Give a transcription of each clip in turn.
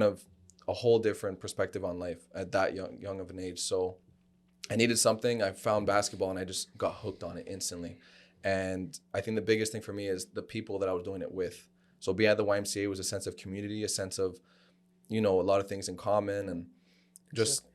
of a whole different perspective on life at that young of an age. So I needed something. I found basketball and I just got hooked on it instantly. And I think the biggest thing for me is the people that I was doing it with. So being at the YMCA was a sense of community, a sense of, a lot of things in common, and just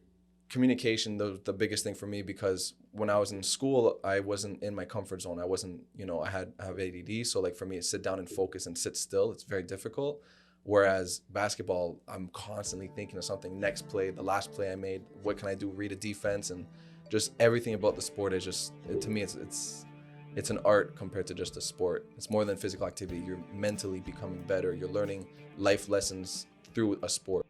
communication. The biggest thing for me, because when I was in school, I wasn't in my comfort zone. I wasn't, I have ADD. So like for me to sit down and focus and sit still, it's very difficult. Whereas basketball, I'm constantly thinking of something, next play, the last play I made, what can I do, read a defense, and just everything about the sport is just, to me, it's an art compared to just a sport. It's more than physical activity. You're mentally becoming better. You're learning life lessons through a sport.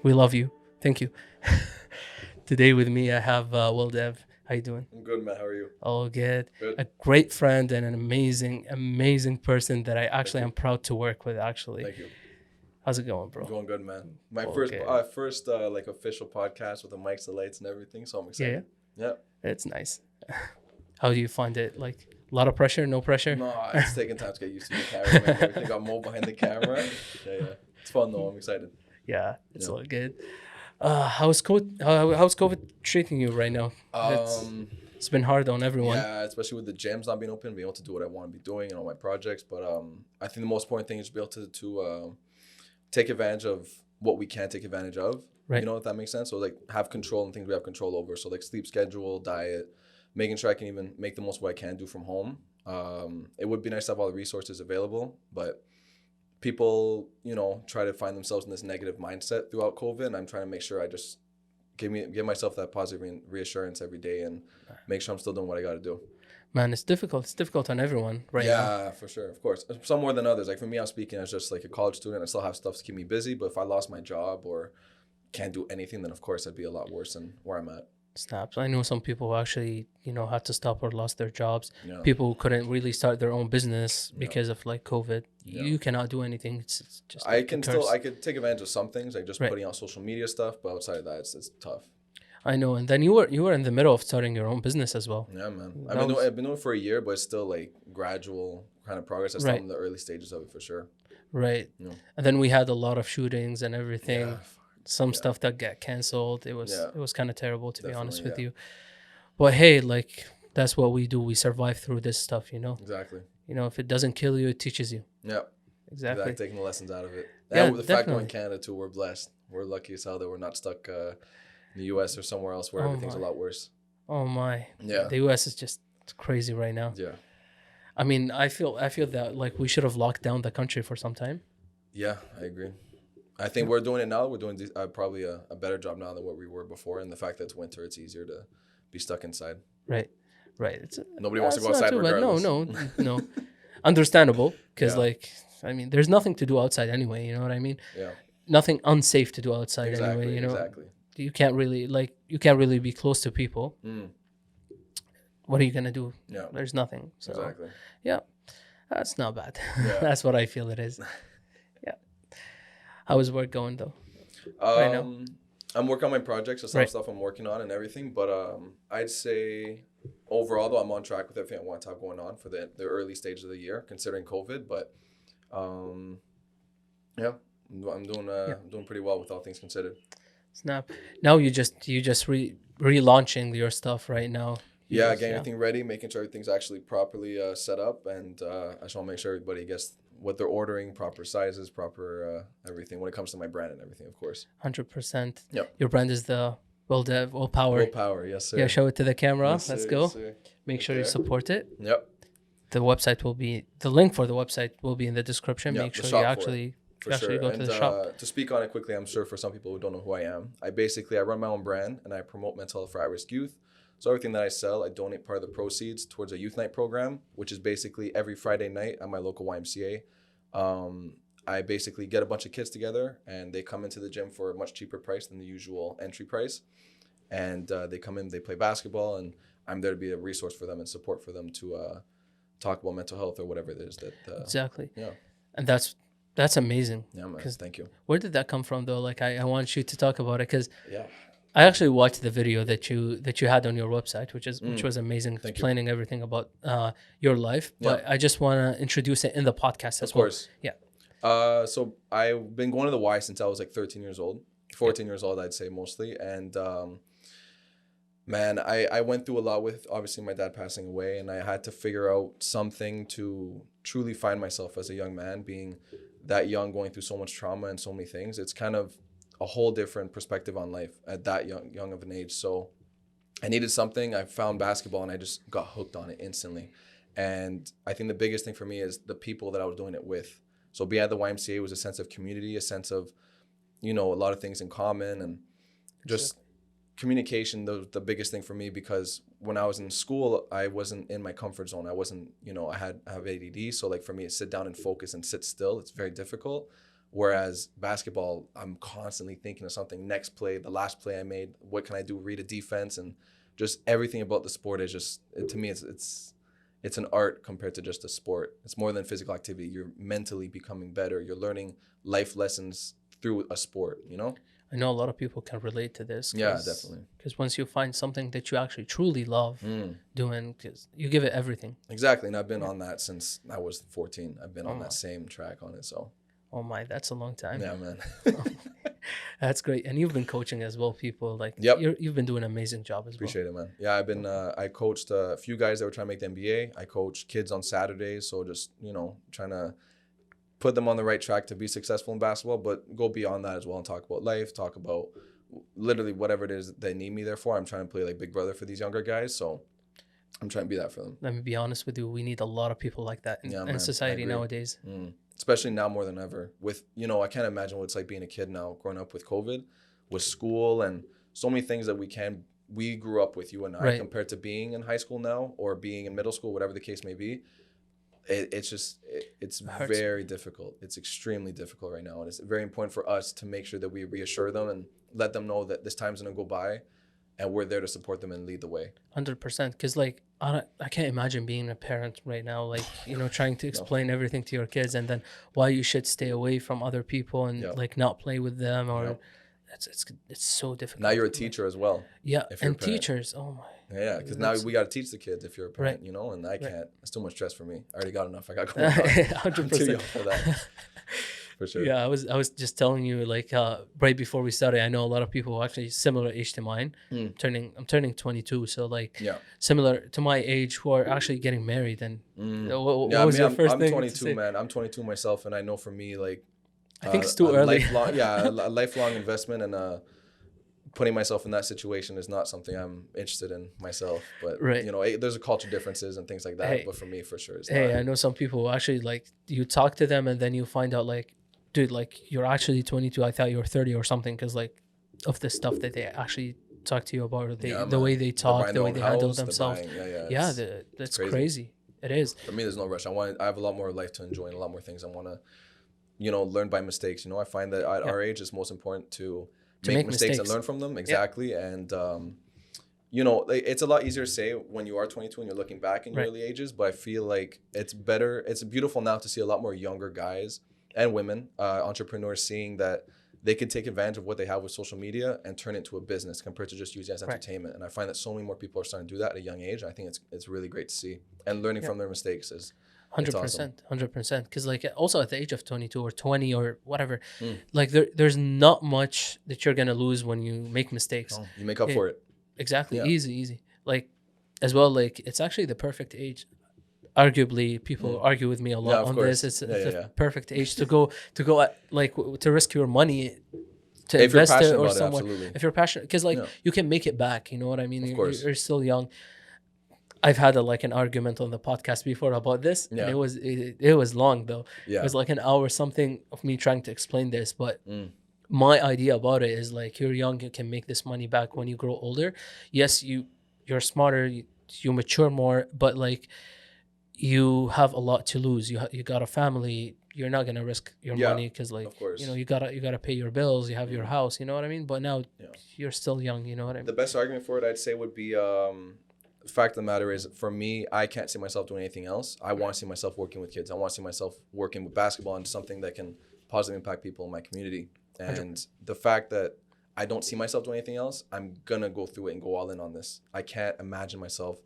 We love you. Thank you. Today with me, I have Will Dev. How you doing? I'm good, man. How are you? All good. Good. A great friend and an amazing person that I actually am proud to work with, actually. Thank you. How's it going, bro? Going good, man. My Okay. first like official podcast with the mics, the lights, and everything. So I'm excited. Yeah. It's nice. How do you find it? Like a lot of pressure, no pressure? No, it's taking time to get used to the camera. Man. Everything got moved behind the camera. Yeah. It's fun though. I'm excited. Yeah, it's all good. How's COVID treating you right now? It's been hard on everyone. Yeah, especially with the gyms not being open, being able to do what I want to be doing and all my projects. But I think the most important thing is to be able to take advantage of what we can take advantage of. Right. If that makes sense. So like have control and things we have control over. So like sleep schedule, diet, making sure I can even make the most of what I can do from home. It would be nice to have all the resources available, but people, try to find themselves in this negative mindset throughout COVID. And I'm trying to make sure I just give myself that positive reassurance every day and make sure I'm still doing what I got to do. Man, it's difficult. It's difficult on everyone right now. Yeah, for sure. Of course. Some more than others. Like for me, I'm speaking as just like a college student. I still have stuff to keep me busy. But if I lost my job or can't do anything, then of course I'd be a lot worse than where I'm at. Snaps. I know some people who actually, had to stop or lost their jobs. Yeah. People who couldn't really start their own business because of like COVID. Yeah. You cannot do anything. It's just I like I could take advantage of some things, like just putting out social media stuff, but outside of that, it's tough. I know. And then you were in the middle of starting your own business as well. Yeah, man. I've been doing it for a year, but it's still like gradual kind of progress. I'm still in the early stages of it for sure. Right. Yeah. And then we had a lot of shootings and everything. Yeah. Some stuff that got canceled. It was kind of terrible, to be honest with you. But hey, like that's what we do. We survive through this stuff, Exactly. If it doesn't kill you, it teaches you. Yeah. Exactly. Taking the lessons out of it. Yeah, And the fact we're in Canada too, we're blessed. We're lucky as hell that we're not stuck in the US or somewhere else where everything's a lot worse. Oh my. Yeah. The US is just crazy right now. Yeah. I mean, I feel that like we should have locked down the country for some time. Yeah, I agree. I think we're doing it now. We're doing probably a better job now than what we were before. And the fact that it's winter, it's easier to be stuck inside. Right. Nobody wants to go outside regardless. No. Understandable. Because there's nothing to do outside anyway. You know what I mean? Yeah. Nothing unsafe to do outside anyway. Exactly. You can't really be close to people. What are you going to do? Yeah. There's nothing. So, exactly. Yeah. That's not bad. Yeah. That's what I feel it is. Yeah. How is work going though? Right now? I'm working on my projects. There's some stuff I'm working on and everything. But I'd say overall, though, I'm on track with everything I want to have going on for the early stage of the year, considering COVID. But yeah, I'm doing pretty well with all things considered. Snap. Now you just relaunching your stuff right now. Getting everything ready, making sure everything's actually properly set up, and I just want to make sure everybody gets what they're ordering, proper sizes, proper everything when it comes to my brand and everything, of course. 100%. Yep. Your brand is the WillPower. WillPower, yes, sir. Yeah, show it to the camera. Yes, Let's sir, go. yes, sir. Make sure you support it. Yep. The link for the website will be in the description. Make sure you actually go to the shop. To speak on it quickly, I'm sure for some people who don't know who I am, I run my own brand and I promote mental health for at-risk youth. So everything that I sell, I donate part of the proceeds towards a Youthnet program, which is basically every Friday night at my local YMCA. I basically get a bunch of kids together and they come into the gym for a much cheaper price than the usual entry price. and they come in, they play basketball, and I'm there to be a resource for them and support for them to talk about mental health or whatever it is that. Exactly. Yeah. And that's amazing. Yeah, man. Thank you. Where did that come from, though? Like, I want you to talk about it, because yeah, I actually watched the video that you had on your website, which was amazing, Thank explaining everything about your life. But I just want to introduce it in the podcast as well. Of course. Yeah. So I've been going to the Y since I was like 13 years old, 14 years old, I'd say mostly. And man, I went through a lot with obviously my dad passing away, and I had to figure out something to truly find myself as a young man, being that young, going through so much trauma and so many things. It's kind of a whole different perspective on life at that young of an age. So I needed something. I found basketball, and I just got hooked on it instantly. And I think the biggest thing for me is the people that I was doing it with. So being at the YMCA was a sense of community, a sense of, a lot of things in common, and just communication, the biggest thing for me, because when I was in school, I wasn't in my comfort zone. I wasn't, I have ADD. So like for me to sit down and focus and sit still, it's very difficult. Whereas basketball, I'm constantly thinking of something, next play, the last play I made, what can I do, read a defense, and just everything about the sport is just, to me, it's an art compared to just a sport. It's more than physical activity. You're mentally becoming better. You're learning life lessons through a sport, I know a lot of people can relate to this. Yeah, definitely. Because once you find something that you actually truly love doing, because you give it everything. Exactly. And I've been on that since I was 14. I've been on that same track on it. So. Oh my, that's a long time. Yeah, man. That's great. And you've been coaching as well, people. Like, you've been doing an amazing job as well. Appreciate it, man. Yeah, I've been, I coached a few guys that were trying to make the NBA. I coach kids on Saturdays. So just, trying to put them on the right track to be successful in basketball, but go beyond that as well and talk about life, talk about literally whatever it is that they need me there for. I'm trying to play like big brother for these younger guys. So I'm trying to be that for them. Let me be honest with you. We need a lot of people like that in society nowadays. Especially now more than ever. With, I can't imagine what it's like being a kid now, growing up with COVID, with school, and so many things that we grew up with, you and I, compared to being in high school now or being in middle school, whatever the case may be. It's very difficult. It's extremely difficult right now. And it's very important for us to make sure that we reassure them and let them know that this time's going to go by, and we're there to support them and lead the way. 100%. Because like, I can't imagine being a parent right now, like, trying to explain everything to your kids, and then why you should stay away from other people and like not play with them, or it's so difficult. Now you're a teacher as well. Yeah, and teachers, oh my. Yeah, because now we got to teach the kids if you're a parent, and I can't. It's too much stress for me. I already got enough. I got going on. 100%. I'm too young for that. For sure. Yeah, I was just telling you, like, right before we started, I know a lot of people actually similar age to mine. I'm turning 22, so like similar to my age, who are actually getting married. And what was your first thing? I'm 22, man. I'm 22 myself, and I know for me, like, I think it's too early. A lifelong investment, and putting myself in that situation is not something I'm interested in myself. But there's a culture differences and things like that. But for me, for sure, it's not. I know some people actually, like, you talk to them and then you find out, like, dude, like, you're actually 22. I thought you were 30 or something, because like of the stuff that they actually talk to you about, or the way they talk, the way they handle themselves. That's crazy. It is. For me, there's no rush. I have a lot more life to enjoy and a lot more things I want to, learn by mistakes. I find that at our age, it's most important to make mistakes and learn from them. Exactly. And it's a lot easier to say when you are 22 and you're looking back in your early ages, but I feel like it's beautiful now to see a lot more younger guys and women, entrepreneurs, seeing that they can take advantage of what they have with social media and turn it into a business compared to just using it as entertainment. And I find that so many more people are starting to do that at a young age. I think it's really great to see, and learning from their mistakes is 100%, 100%. Because like, also at the age of 22 or 20 or whatever, like there's not much that you're gonna lose when you make mistakes. Oh, you make up for it. Exactly. Easy. Like, as well, like, it's actually the perfect age. Arguably, people argue with me a lot on this. It's the perfect age to go to risk your money to invest it or someone. If you're passionate, because like you can make it back. You know what I mean? You're still young. I've had an argument on the podcast before about this, and it was long though. It was like an hour something of me trying to explain this, but my idea about it is, like, you're young, you can make this money back when you grow older. Yes, you're smarter, you mature more, but like, you have a lot to lose. You got a family you're not gonna risk your money because like you gotta pay your bills, you have your house, you know what I mean. But now you're still young, you know what I mean. The best argument for it, I'd say, would be the fact of the matter is, for me, I can't see myself doing anything else. I want to see myself working with kids. I want to see myself working with basketball and something that can positively impact people in my community. And 100%. The fact that I don't see myself doing anything else, I'm gonna go through it and go all in on this. I can't imagine myself,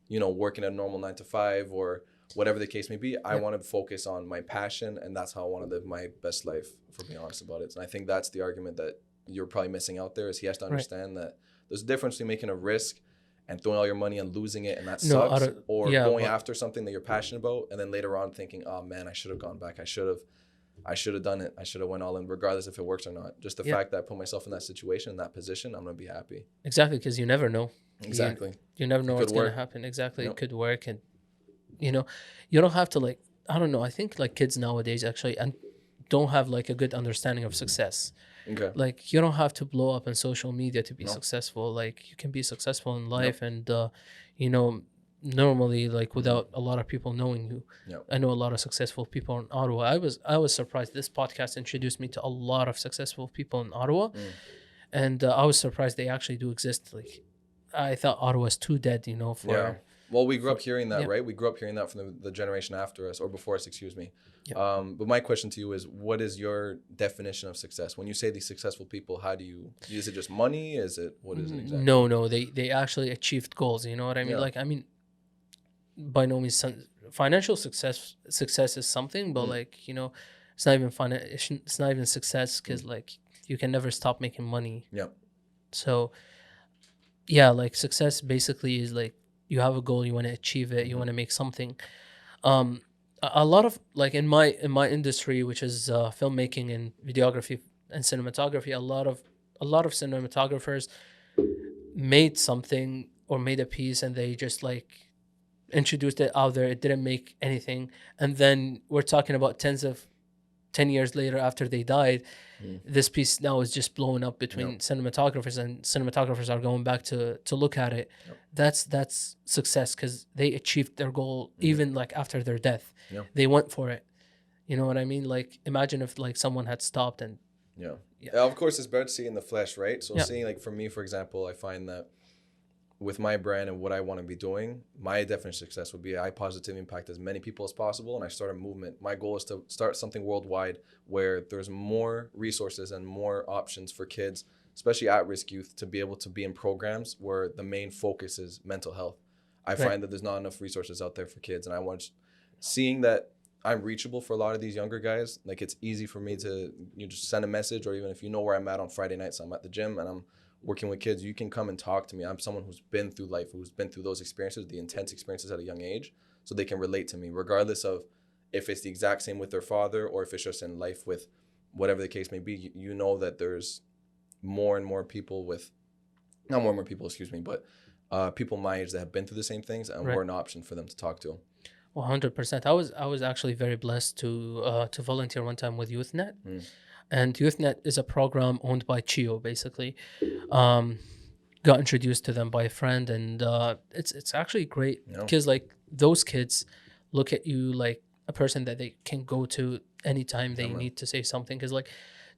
working a normal 9 to 5 or whatever the case may be. I want to focus on my passion, and that's how I want to live my best life, for being honest about it. And I think that's the argument that you're probably missing out there, is he has to understand that there's a difference between making a risk and throwing all your money and losing it, and that sucks, or going after something that you're passionate about, and then later on thinking, oh man, I should have gone back. I should have done it. I should have went all in, regardless if it works or not. Just the fact that I put myself in that situation, in that position, I'm going to be happy. Exactly, because you never know. Exactly. You never know what's going to happen. Exactly. It could work. And, you don't have to, like, I don't know. I think, like, kids nowadays actually don't have, like, a good understanding of success. Okay. Like, you don't have to blow up on social media to be successful. Like, you can be successful in life and, normally, like, without a lot of people knowing you. I know a lot of successful people in Ottawa. I was surprised. This podcast introduced me to a lot of successful people in Ottawa, and I was surprised they actually do exist. Like, I thought Ottawa's too dead, Well, we grew up hearing that, right? We grew up hearing that from the generation after us, or before us, excuse me. But my question to you is, what is your definition of success? When you say these successful people, is it just money? What is it exactly? No, they actually achieved goals. You know what I mean? Like, I mean, by no means financial success is something, but like, it's not even fun. It's not even success, because like you can never stop making money. So like success basically is like, you have a goal, you want to achieve it, you want to make something. A lot of, like, in my industry, which is filmmaking and videography and cinematography, a lot of cinematographers made something or made a piece, and they just like introduced it out there. It didn't make anything, and then we're talking about 10 years later, after they died, this piece now is just blowing up between cinematographers, and cinematographers are going back to look at it. That's success, because they achieved their goal even like after their death. They went for it. You know what I mean? Like, imagine if like someone had stopped and of course it's better to see in the flesh, right? So seeing, like, for me, for example, I find that with my brand and what I want to be doing, my definition of success would be I positively impact as many people as possible, and I start a movement. My goal is to start something worldwide where there's more resources and more options for kids, especially at-risk youth, to be able to be in programs where the main focus is mental health. I find that there's not enough resources out there for kids, and I want, seeing that I'm reachable for a lot of these younger guys. Like, it's easy for me to just send a message, or even if you know where I'm at on Friday nights, I'm at the gym and I'm working with kids, you can come and talk to me. I'm someone who's been through life, who's been through those experiences, the intense experiences at a young age, so they can relate to me, regardless of if it's the exact same with their father or if it's just in life with whatever the case may be. You know that there's more and more people people my age that have been through the same things, and we're an option for them to talk to. 100%. I was actually very blessed to volunteer one time with Youthnet. And Youthnet is a program owned by Chio, basically. Got introduced to them by a friend, and it's actually great, because like those kids look at you like a person that they can go to anytime they need to say something. Because, like,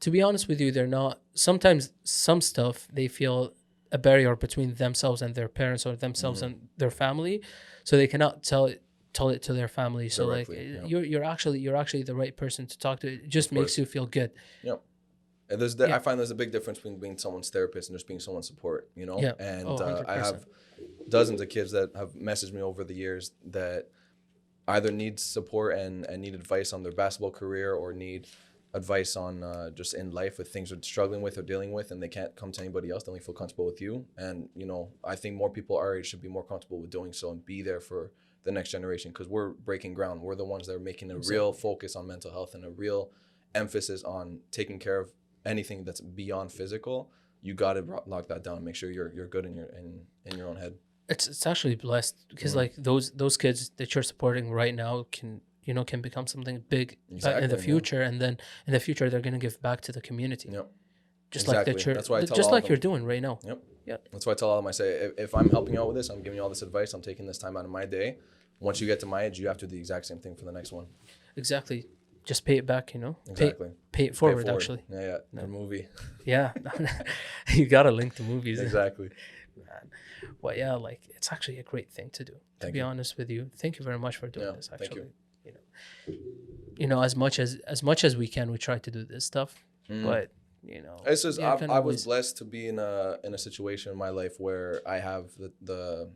to be honest with you, they're not, sometimes some stuff they feel a barrier between themselves and their parents, or themselves and their family, so they cannot tell it to their family. So directly, like you're actually the right person to talk to. It just makes you feel good. And I find there's a big difference between being someone's therapist and just being someone's support, and I have dozens of kids that have messaged me over the years that either need support and need advice on their basketball career, or need advice on just in life with things they're struggling with or dealing with, and they can't come to anybody else. They only feel comfortable with you. And I think more people our age should be more comfortable with doing so, and be there for the next generation, because we're breaking ground. We're the ones that are making a real focus on mental health and a real emphasis on taking care of anything that's beyond physical. You got to lock that down and make sure you're good in your own head. It's actually blessed, because like those kids that you're supporting right now can become something big in the future, and then in the future they're going to give back to the community. Just like that you're doing right now. That's why I tell all of them, I say, if I'm helping you out with this, I'm giving you all this advice, I'm taking this time out of my day. Once you get to my age, you have to do the exact same thing for the next one. Exactly. just pay it back, you know. Exactly. Pay it forward, actually. Yeah. The movie. Yeah. You gotta link to movies. Exactly. Man. Well, yeah, like it's actually a great thing to do. To be honest with you, thank you very much for doing this. Actually, you know, as much as we can, we try to do this stuff, but you know, it's just I was blessed to be in a situation in my life where I have the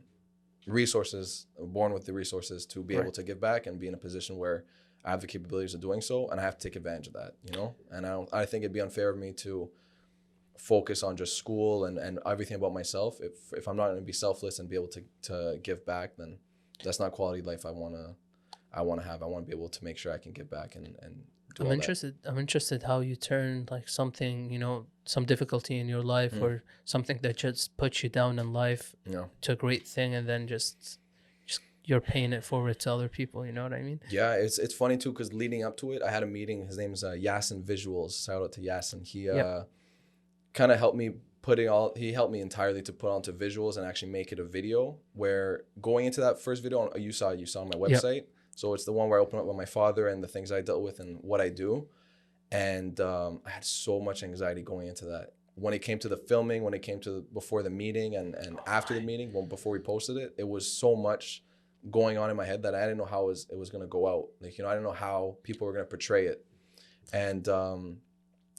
resources, born with the resources to be able to give back and be in a position where I have the capabilities of doing so, and I have to take advantage of that, you know. And I think it'd be unfair of me to focus on just school and everything about myself. If I'm not going to be selfless and be able to give back, then that's not quality life I want to have. I want to be able to make sure I can give back and do I'm interested how you turn like something, you know, some difficulty in your life or something that just puts you down in life to a great thing, and then just you're paying it forward to other people. You know what I mean? Yeah, it's funny too, because leading up to it, I had a meeting. His name is Yasin Visuals. Shout out to Yasin. He kind of helped me he helped me entirely to put onto visuals and actually make it a video. Where going into that first video, you saw on my website. So it's the one where I open up with my father and the things I dealt with and what I do. And I had so much anxiety going into that. When it came to the filming, when it came to before the meeting and after the meeting, before we posted it, it was so much going on in my head that I didn't know how it was going to go out. Like, you know, I didn't know how people were going to portray it. And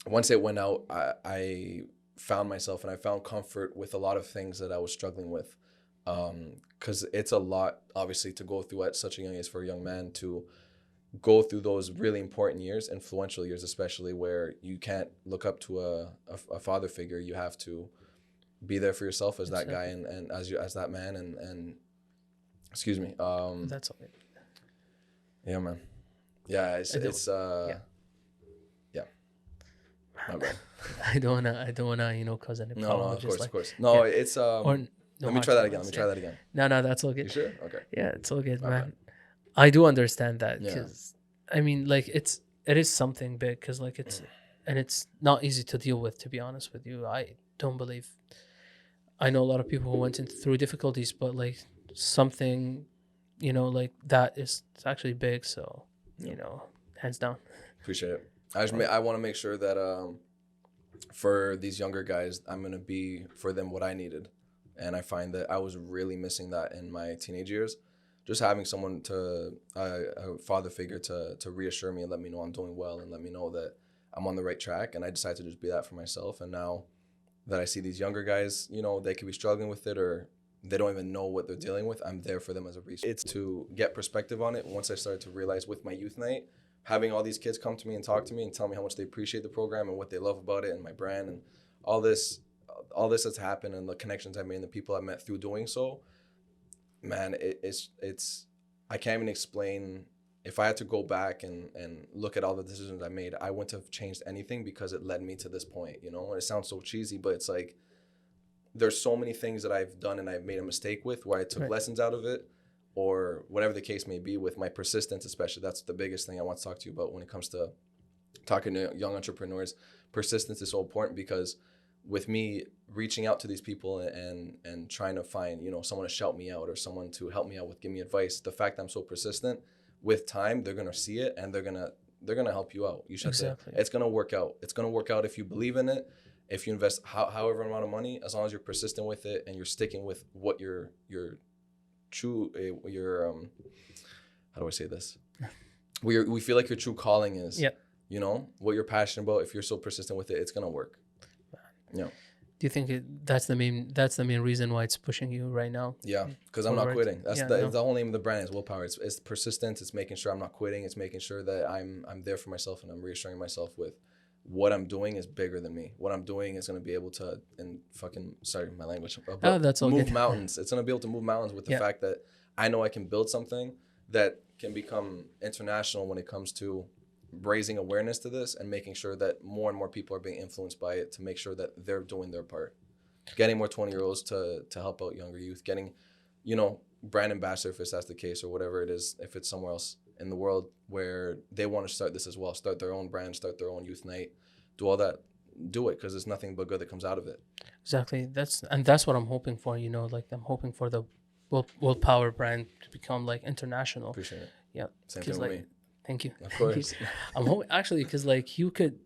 once it went out, I found myself and I found comfort with a lot of things that I was struggling with. Because it's a lot, obviously, to go through at such a young age for a young man to go through those really important years, influential years, especially where you can't look up to a father figure. You have to be there for yourself as that guy and as that man and excuse me. That's okay. Yeah, man. Yeah, it's yeah. My bad. I don't wanna, you know, cause any problem. No, of course. No, it's let me try that again. No, that's all good. You sure? Okay. Yeah, it's all good, man. I do understand that because I mean, like it is something big because like it's not easy to deal with. To be honest with you, I don't believe. I know a lot of people who went through difficulties, but like something, you know, like that it's actually big. So you know, hands down. Appreciate it. I want to make sure that for these younger guys, I'm gonna be for them what I needed. And I find that I was really missing that in my teenage years. Just having someone a father figure to reassure me and let me know I'm doing well and let me know that I'm on the right track. And I decided to just be that for myself. And now that I see these younger guys, you know, they could be struggling with it or they don't even know what they're dealing with. I'm there for them as a resource. It's to get perspective on it. Once I started to realize with my Youthnet, having all these kids come to me and talk to me and tell me how much they appreciate the program and what they love about it and my brand and all this that's happened and the connections I've made and the people I've met through doing so, man, it's I can't even explain. If I had to go back and look at all the decisions I made, I wouldn't have changed anything because it led me to this point, you know? And it sounds so cheesy, but it's like there's so many things that I've done and I've made a mistake with where I took lessons out of it or whatever the case may be with my persistence, especially. That's the biggest thing I want to talk to you about when it comes to talking to young entrepreneurs. Persistence is so important because with me reaching out to these people and trying to find, you know, someone to shout me out or someone to help me out with, give me advice, the fact that I'm so persistent, with time, they're going to see it and they're going to help you out. You should say it's going to work out. It's going to work out if you believe in it, if you invest however amount of money, as long as you're persistent with it and you're sticking with what your true, how do I say this? We feel like your true calling is, you know, what you're passionate about. If you're so persistent with it, it's going to work. Yeah. Do you think that's the main reason why it's pushing you right now? Yeah, because I'm not quitting. That's the whole name of the brand is WillPower. It's persistence. It's making sure I'm not quitting. It's making sure that I'm there for myself and I'm reassuring myself with what I'm doing is bigger than me. What I'm doing is going to be able to sorry my language. That's all move good. mountains. It's going to be able to move mountains with the fact that I know I can build something that can become international when it comes to raising awareness to this and making sure that more and more people are being influenced by it to make sure that they're doing their part. Getting more 20-year-olds to help out younger youth, getting, you know, brand ambassador if that's the case or whatever it is, if it's somewhere else in the world where they want to start this as well, start their own brand, start their own Youthnet, do all that, do it because there's nothing but good that comes out of it. Exactly. That's what I'm hoping for, you know, like I'm hoping for the WillPower brand to become like international. Appreciate it. Yeah. Same thing with me. Thank you. Of course. I'm hoping actually because like you could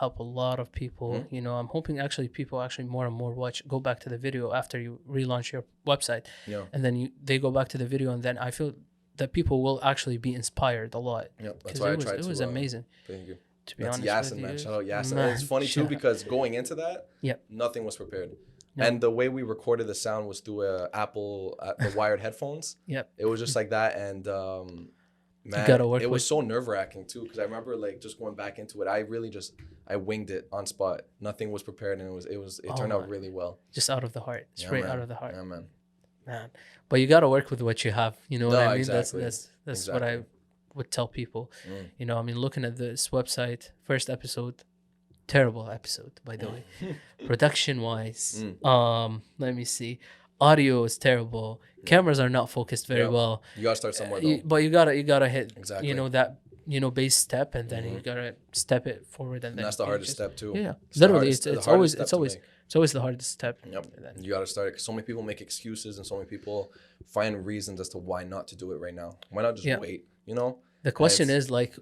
help a lot of people. Mm-hmm. You know, I'm hoping actually people actually more and more go back to the video after you relaunch your website, Yeah. and then they go back to the video, and then I feel that people will actually be inspired a lot. Yeah, that's why I tried to. It was amazing. Thank you. To be That's honest Yasin, with man. you, Shout out Yasin. man, And it's funny too because going into that, Yep. nothing was prepared. No. And the way we recorded the sound was through the wired headphones. Yep. It was just like that, and man, it was so nerve wracking too because I remember like just going back into it. I winged it on spot. Nothing was prepared, and it turned out really well. Just out of the heart, straight out of the heart. Yeah, man. But you got to work with what you have. You know what I mean? Exactly. That's exactly what I would tell people. You know, I mean, looking at this website, first episode, terrible episode, by the way. Production wise, let me see. Audio is terrible. Cameras are not focused very well. You gotta start somewhere though. But you gotta hit exactly. You know that base step, and then you gotta step it forward, and then that's the hardest step too. Yeah, literally, it's always the hardest step. Yep. You gotta start it because so many people make excuses, and so many people find reasons as to why not to do it right now. Why not just wait? You know. The question is like,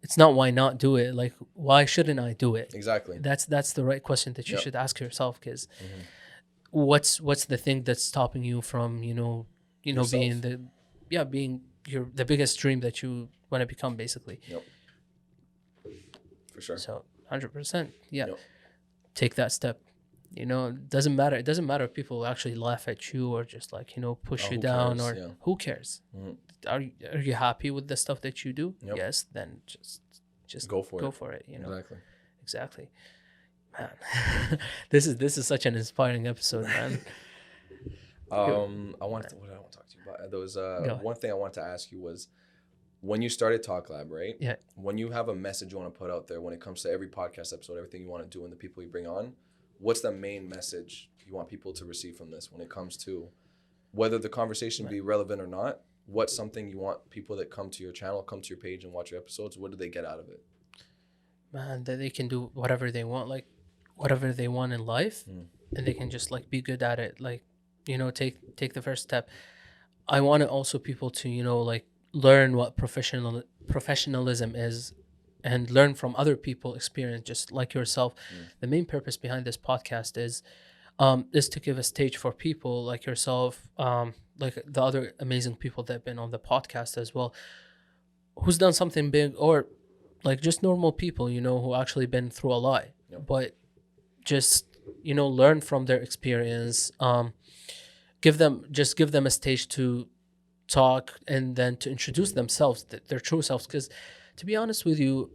it's not why not do it. Like, why shouldn't I do it? Exactly. That's the right question that you should ask yourself, because what's the thing that's stopping you from yourself. being the biggest dream that you want to become, basically. Yep. For sure. So 100%. Yeah. Yep. Take that step. You know, it doesn't matter if people actually laugh at you or just like, push you down cares? or who cares? Are you happy with the stuff that you do? Yep. Yes, then just go for it. You know. Exactly. Man, this is such an inspiring episode, man. What did I want to talk to you about? There was one thing I wanted to ask you was when you started Talk Lab, right? Yeah. When you have a message you want to put out there when it comes to every podcast episode, everything you want to do, and the people you bring on, what's the main message you want people to receive from this when it comes to whether the conversation be relevant or not? What's something you want people that come to your channel, come to your page and watch your episodes, what do they get out of it? Man, that they can do whatever they want, like whatever they want in life, and they can just like be good at it, like, take the first step. I want also people to, like learn what professionalism is and learn from other people's experience, just like yourself. The main purpose behind this podcast is to give a stage for people like yourself, like the other amazing people that have been on the podcast as well, who's done something big, or like just normal people, who actually been through a lot, but just, learn from their experience, give them a stage to talk and then to introduce themselves, their true selves. Because to be honest with you,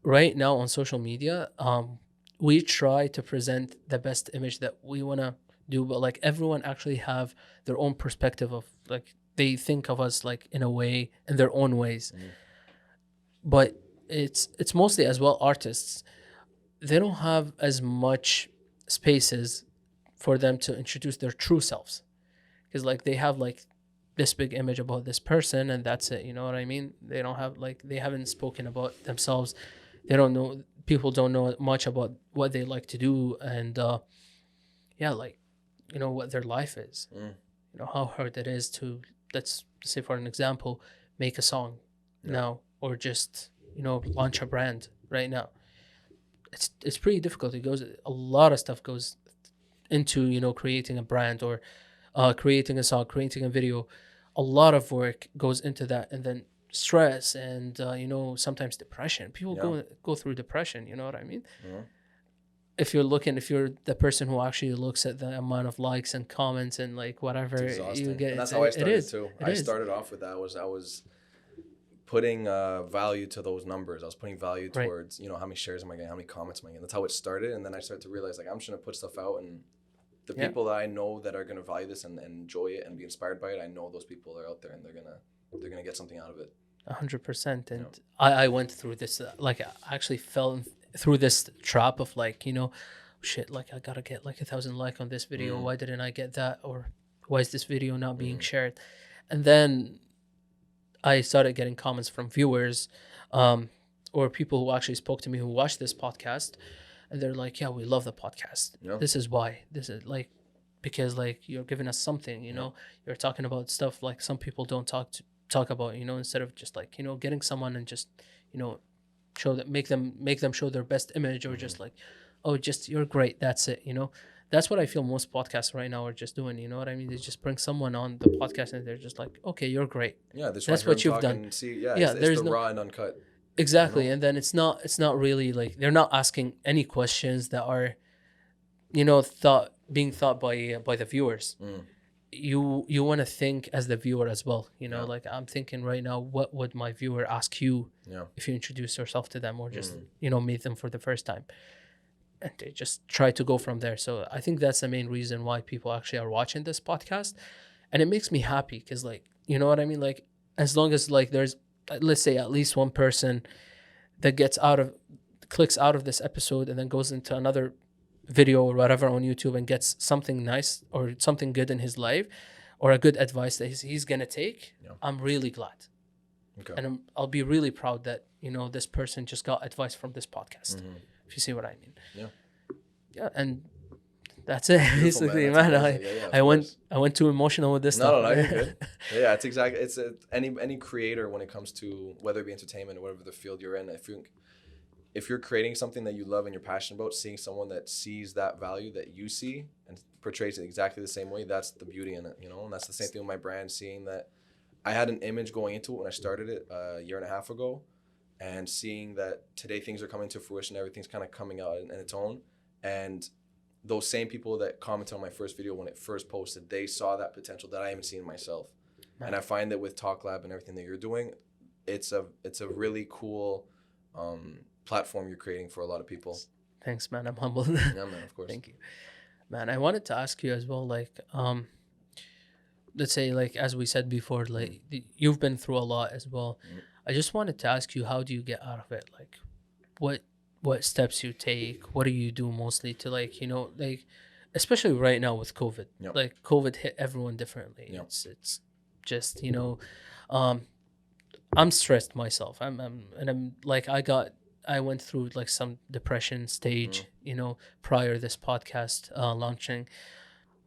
right now on social media, we try to present the best image that we want to do, but like everyone actually have their own perspective of like they think of us like in a way, in their own ways. But it's mostly as well artists, they don't have as much spaces for them to introduce their true selves, because like they have like this big image about this person and that's it, you know what I mean? They don't have like, they haven't spoken about themselves. They don't know, people don't know much about what they like to do, and like, what their life is, how hard it is to, let's say for an example, make a song now, or just launch a brand right now. It's pretty difficult. A lot of stuff goes into creating a brand, or creating a song, creating a video. A lot of work goes into that, and then stress and sometimes depression. People go through depression, you know what I mean? If you're the person who actually looks at the amount of likes and comments and like whatever you get, and that's how I started too. I started off with that. I was putting value to those numbers. I was putting value towards how many shares am I getting, how many comments am I getting. That's how it started, and then I started to realize like I'm just gonna put stuff out, and the people that I know that are gonna value this and enjoy it and be inspired by it, I know those people are out there and they're gonna get something out of it. 100%. And I went through this, like I actually fell through this trap of like, shit, like I gotta get like 1,000 likes on this video. Why didn't I get that? Or why is this video not being shared? And then I started getting comments from viewers, or people who actually spoke to me who watched this podcast, and they're like, yeah, we love the podcast. This is why. This is like, because like you're giving us something, you're talking about stuff like some people don't talk talk about, you know, instead of just like, you know, getting someone and just, you know, show that, make them show their best image, or just like, oh, just you're great, that's it, you know. That's what I feel most podcasts right now are just doing, you know what I mean? They just bring someone on the podcast and they're just like, okay, you're great. Yeah, that's what you've done. And see, it's the raw and uncut. Exactly, you know? And then it's not really like, they're not asking any questions that are, you know, being thought by the viewers. You want to think as the viewer as well, you know. Like I'm thinking right now, what would my viewer ask you if you introduce yourself to them, or just you know, meet them for the first time, and they just try to go from there. So I think that's the main reason why people actually are watching this podcast, and it makes me happy because, like, you know what I mean, like as long as like there's, let's say, at least one person that clicks out of this episode and then goes into another video or whatever on YouTube and gets something nice or something good in his life, or a good advice that he's gonna take, I'm really glad. Okay. And I'll be really proud that, you know, this person just got advice from this podcast. If you see what I mean. Yeah, and that's it. Basically, man. I went too emotional with this stuff. No, you're good. Yeah, it's exactly. It's any creator, when it comes to whether it be entertainment or whatever the field you're in. If you're creating something that you love and you're passionate about, seeing someone that sees that value that you see and portrays it exactly the same way, that's the beauty in it, you know. And that's the same thing with my brand. Seeing that I had an image going into it when I started it a year and a half ago, and seeing that today things are coming to fruition, everything's kind of coming out in its own. And those same people that commented on my first video when it first posted, they saw that potential that I haven't seen in myself. Right. And I find that with Talk Lab and everything that you're doing, it's a really cool platform you're creating for a lot of people. Thanks, man. I'm humbled. Yeah, man, of course. Thank you. Man, I wanted to ask you as well, like, let's say, like, as we said before, like, you've been through a lot as well. I just wanted to ask you, how do you get out of it? Like, what steps you take? What do you do mostly to, like, you know, like, especially right now with COVID. Like, COVID hit everyone differently. It's just, you know, I'm stressed myself. I'm like, I went through like some depression stage, you know, prior to this podcast launching.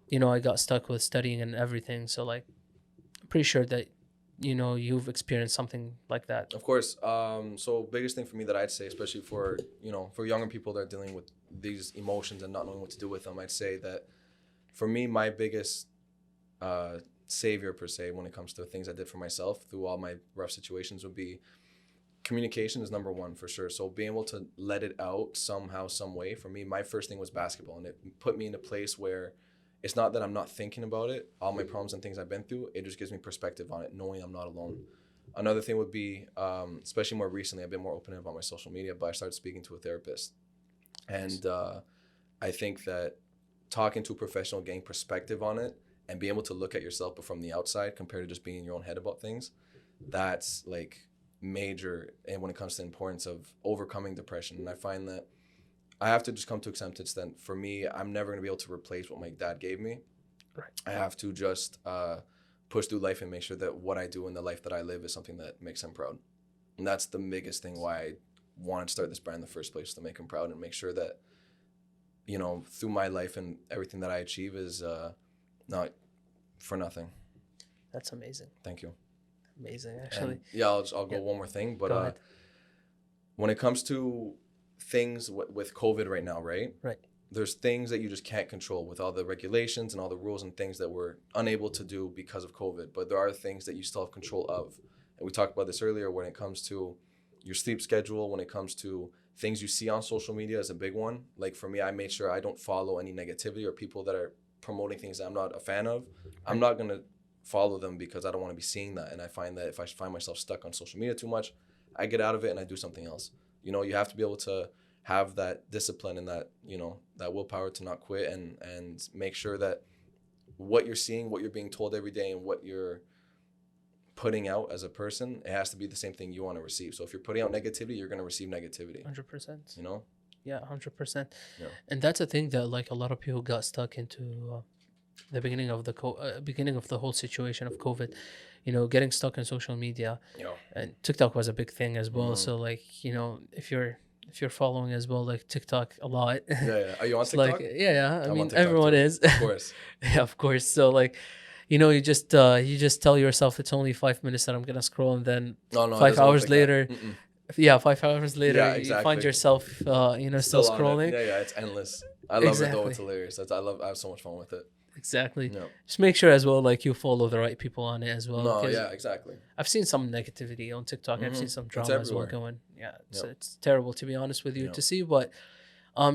You know, I got stuck with studying and everything. So, like, I'm pretty sure that, you know, you've experienced something like that. Of course. So biggest thing for me that I'd say, especially for, you know, for younger people that are dealing with these emotions and not knowing what to do with them, I'd say that for me, my biggest savior per se, when it comes to things I did for myself through all my rough situations, would be communication is number one for sure. So being able to let it out somehow, some way. For me, my first thing was basketball, and it put me in a place where it's not that I'm not thinking about it, all my problems and things I've been through. It just gives me perspective on it, knowing I'm not alone. Another thing would be, especially more recently, I've been more open about my social media, but I started speaking to a therapist. And I think that talking to a professional, getting perspective on it, and being able to look at yourself but from the outside compared to just being in your own head about things, that's like major. And when it comes to the importance of overcoming depression, and I find that I have to just come to acceptance that for me, I'm never going to be able to replace what my dad gave me. Right. I have to just push through life and make sure that what I do in the life that I live is something that makes him proud. And that's the biggest thing why I wanted to start this brand in the first place, to make him proud and make sure that, you know, through my life and everything that I achieve is not for nothing. That's amazing. Thank you. Amazing, actually. And I'll go one more thing, but when it comes to things with COVID right now, right? There's things that you just can't control with all the regulations and all the rules and things that we're unable to do because of COVID. But there are things that you still have control of. And we talked about this earlier when it comes to your sleep schedule, when it comes to things you see on social media is a big one. Like for me, I made sure I don't follow any negativity or people that are promoting things that I'm not a fan of. I'm not going to follow them because I don't want to be seeing that. And I find that if I find myself stuck on social media too much, I get out of it and I do something else. You know, you have to be able to have that discipline and that, you know, that willpower to not quit and make sure that what you're seeing, what you're being told every day, and what you're putting out as a person, it has to be the same thing you want to receive. So if you're putting out negativity, you're going to receive negativity. 100%. You know? Yeah, 100%. Yeah. And that's a thing that like a lot of people got stuck into the beginning of the whole situation of COVID, you know, getting stuck in social media. Yeah. And TikTok was a big thing as well. So like, you know, if you're following as well, like TikTok a lot. Yeah. Are you on TikTok? Like, yeah. I mean, everyone too. Is. Of course. Yeah, of course. So like, you just tell yourself it's only 5 minutes that I'm gonna scroll, and then No, it 5 hours later, 5 hours later, Yeah, you exactly. find yourself, still scrolling. Yeah, it's endless. I love it though. It's hilarious. I have so much fun with it. Exactly. Yeah. Just make sure as well, like you follow the right people on it as well. No, yeah, exactly. I've seen some negativity on TikTok. I've seen some drama as well going. Yeah, it's terrible, to be honest with you, to see, but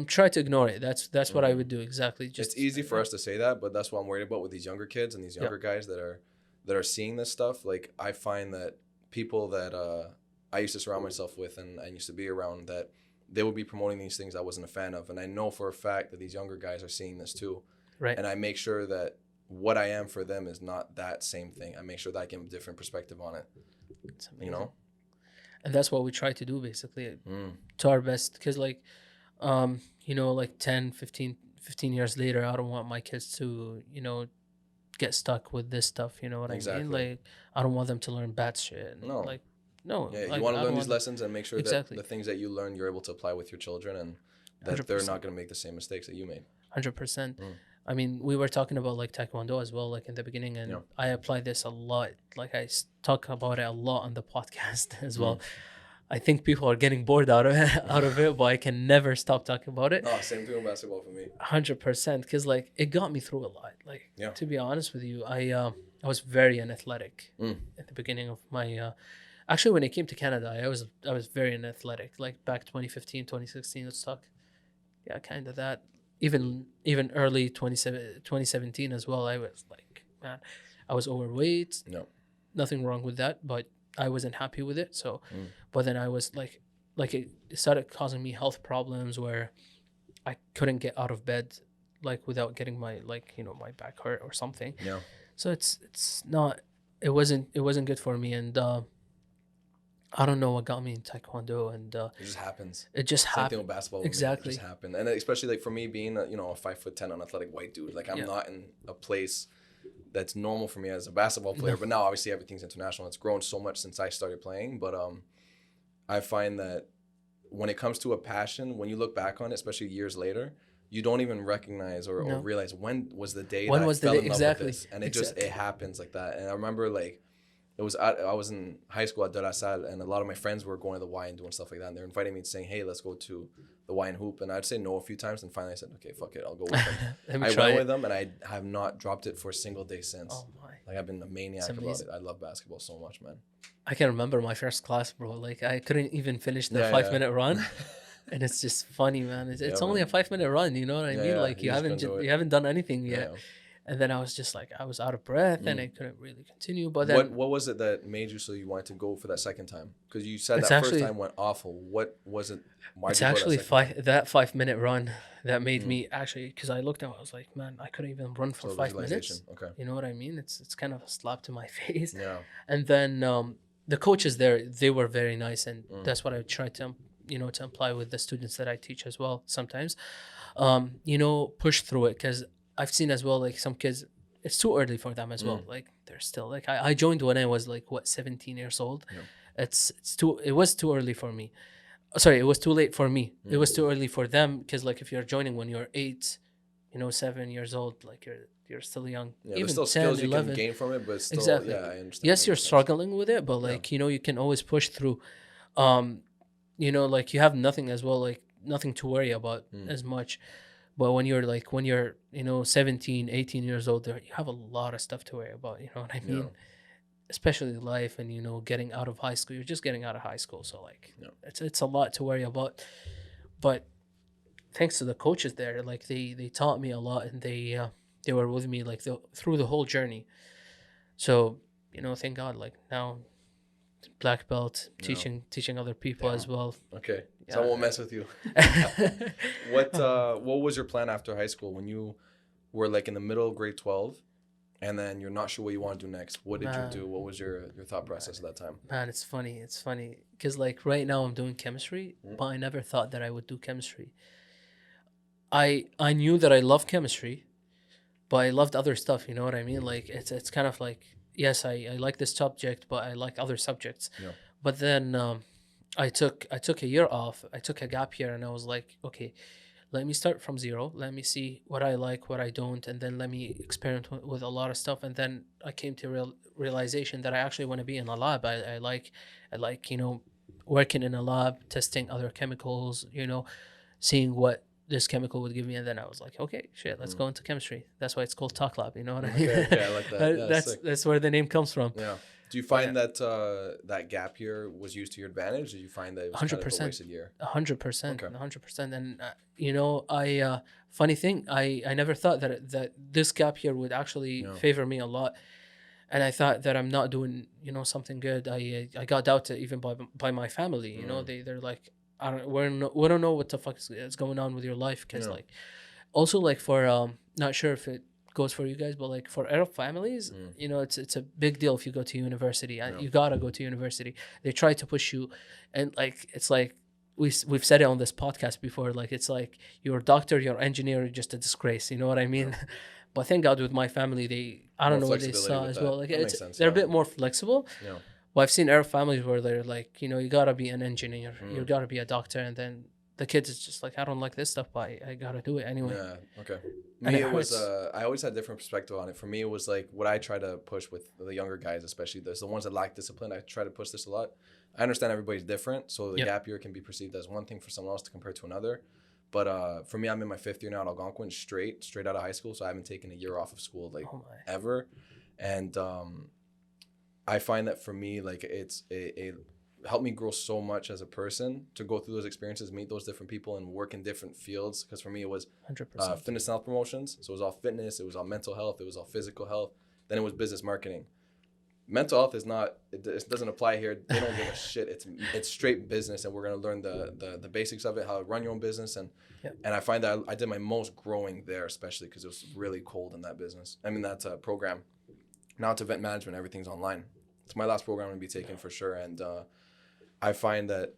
try to ignore it. That's what I would do exactly. Just it's easy for us to say that, but that's what I'm worried about with these younger kids and these younger guys that are seeing this stuff. Like, I find that people that I used to surround myself with and I used to be around, that they would be promoting these things I wasn't a fan of, and I know for a fact that these younger guys are seeing this too. Right. And I make sure that what I am for them is not that same thing. I make sure that I give them a different perspective on it. It's amazing. And that's what we try to do, basically, to our best. Because, like, like 10, 15 years later, I don't want my kids to, get stuck with this stuff. You know what I mean? Like, I don't want them to learn bad shit. No. Like, no. Yeah, like, you want to learn these lessons and make sure exactly. that the things that you learn, you're able to apply with your children, and that 100%. They're not going to make the same mistakes that you made. 100%. I mean, we were talking about like Taekwondo as well, like in the beginning, and I apply this a lot. Like, I talk about it a lot on the podcast as well. I think people are getting bored out of it, but I can never stop talking about it. Oh, same thing with basketball for me. 100%, because like it got me through a lot. Like, to be honest with you, I was very unathletic at the beginning of my. Actually, when I came to Canada, I was very unathletic. Like back 2015, 2016, let's talk. Yeah, kind of that. Even early 2017 as well, I was like, man, I was overweight. No. Nothing wrong with that, but I wasn't happy with it. So, but then I was like it started causing me health problems where I couldn't get out of bed, like without getting my my back hurt or something. Yeah. So it wasn't good for me, and I don't know what got me in Taekwondo, and it just happens. It just happened. Same thing with basketball. Exactly. It just happened, and especially like for me being a 5'10" unathletic white dude, like I'm not in a place that's normal for me as a basketball player. But now obviously everything's international. It's grown so much since I started playing. But I find that when it comes to a passion, when you look back on it, especially years later, you don't even recognize or realize when was the day that I fell in love with this, and it happens like that. And I remember like. I was in high school at De La Salle, and a lot of my friends were going to the Y and doing stuff like that. And they're inviting me, saying, "Hey, let's go to the Y and hoop." And I'd say no a few times, and finally I said, "Okay, fuck it, I'll go with them." I went with them, and I have not dropped it for a single day since. Oh my! Like, I've been a maniac about it. I love basketball so much, man. I can remember my first class, bro. Like, I couldn't even finish the 5-minute run. And it's just funny, man. It's only a 5-minute run, you know what I mean? Like, you haven't done anything yet. And then I was just like, I was out of breath and I couldn't really continue. But then, what was it that made you so you wanted to go for that second time? Because you said that first time went awful. What was it? It's actually that 5-minute run that made me actually, because I looked at it, I was like, man, I couldn't even run for 5 minutes. Okay. You know what I mean? It's kind of a slap to my face. Yeah. And then the coaches there, they were very nice, and that's what I tried to to apply with the students that I teach as well sometimes. Push through it, because I've seen as well, like some kids, it's too early for them as well. Like they're still like, I joined when I was like 17 years old. Yeah. It was too early for me. Sorry, it was too late for me. It was too early for them, because like if you're joining when you're 8, 7 years old, like you're still young. Yeah, even there's still 10, skills 11. You can gain from it, but still, exactly. Yeah, I understand. Yes, you're struggling with it, but like you can always push through. Like you have nothing as well, like nothing to worry about as much. But when you're 17, 18 years old, you have a lot of stuff to worry about. You know what I mean? Yeah. Especially life and, getting out of high school. You're just getting out of high school. So, it's a lot to worry about. But thanks to the coaches there, like, they taught me a lot, and they were with me, like, through the whole journey. So, thank God, like, now black belt, teaching other people as well. Okay. So I won't mess with you. What was your plan after high school when you were like in the middle of grade 12 and then you're not sure what you want to do next? What did you do? What was your thought process at that time? Man, it's funny. Because like right now I'm doing chemistry, but I never thought that I would do chemistry. I knew that I love chemistry, but I loved other stuff, you know what I mean? Like it's kind of like, yes, I like this subject, but I like other subjects. Yeah. But then I took a year off. I took a gap year, and I was like, okay, let me start from zero. Let me see what I like, what I don't, and then let me experiment with a lot of stuff. And then I came to realization that I actually want to be in a lab. I like, working in a lab, testing other chemicals, seeing what this chemical would give me. And then I was like, okay, shit, let's go into chemistry. That's why it's called Talk Lab. You know what I mean? Okay, I like that. Yeah, that's where the name comes from. Yeah. Do you find that that gap year was used to your advantage? Or do you find that it was 100%, kind of a wasted year? 100%, Okay. 100%. And I funny thing, I never thought that this gap year would actually favor me a lot, and I thought that I'm not doing something good. I got doubted even by my family. They're like, we don't know what the fuck is going on with your life, because like also like for not sure if it goes for you guys, but like for Arab families, it's a big deal if you go to university. You gotta go to university. They try to push you, and like it's like we've said it on this podcast before. Like it's like your doctor, your engineer, is just a disgrace. You know what I mean? But thank God with my family, I don't know what they saw as well. Like they're a bit more flexible. Yeah. Well, I've seen Arab families where they're like, you gotta be an engineer, you gotta be a doctor, and then the kids is just like, I don't like this stuff, but I gotta do it anyway. Yeah. Okay. Me, it was. I always had a different perspective on it. For me, it was like what I try to push with the younger guys, especially the ones that lack discipline. I try to push this a lot. I understand everybody's different, so the gap year can be perceived as one thing for someone else to compare to another. But for me, I'm in my 5th year now at Algonquin, straight out of high school, so I haven't taken a year off of school ever, and I find that for me, like it's a helped me grow so much as a person to go through those experiences, meet those different people, and work in different fields. Because for me, it was 100%. fitness and health promotions. So it was all fitness, it was all mental health, it was all physical health. Then it was business marketing. Mental health is not, it doesn't apply here. They don't give a shit. It's straight business, and we're going to learn the basics of it, how to run your own business. And I find that I did my most growing there, especially because it was really cold in that business. I mean, that's a program. Now it's event management. Everything's online. It's my last program to be taken for sure. And I find that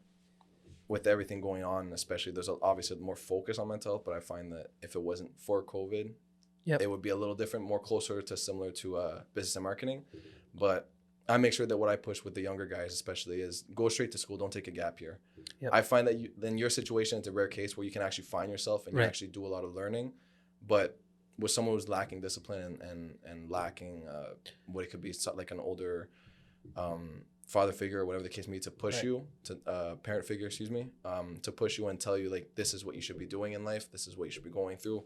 with everything going on, especially, there's obviously more focus on mental health, but I find that if it wasn't for COVID, it would be a little different, more closer to similar to business and marketing. But I make sure that what I push with the younger guys especially is go straight to school, don't take a gap year. I find that in your situation, it's a rare case where you can actually find yourself and you actually do a lot of learning. But with someone who's lacking discipline and lacking what it could be like an older father figure or whatever the case may be to push you, to parent figure, to push you and tell you like, this is what you should be doing in life, this is what you should be going through.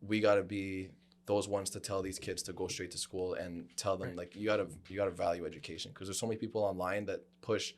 We got to be those ones to tell these kids to go straight to school and tell them like, you gotta value education, because there's so many people online that push,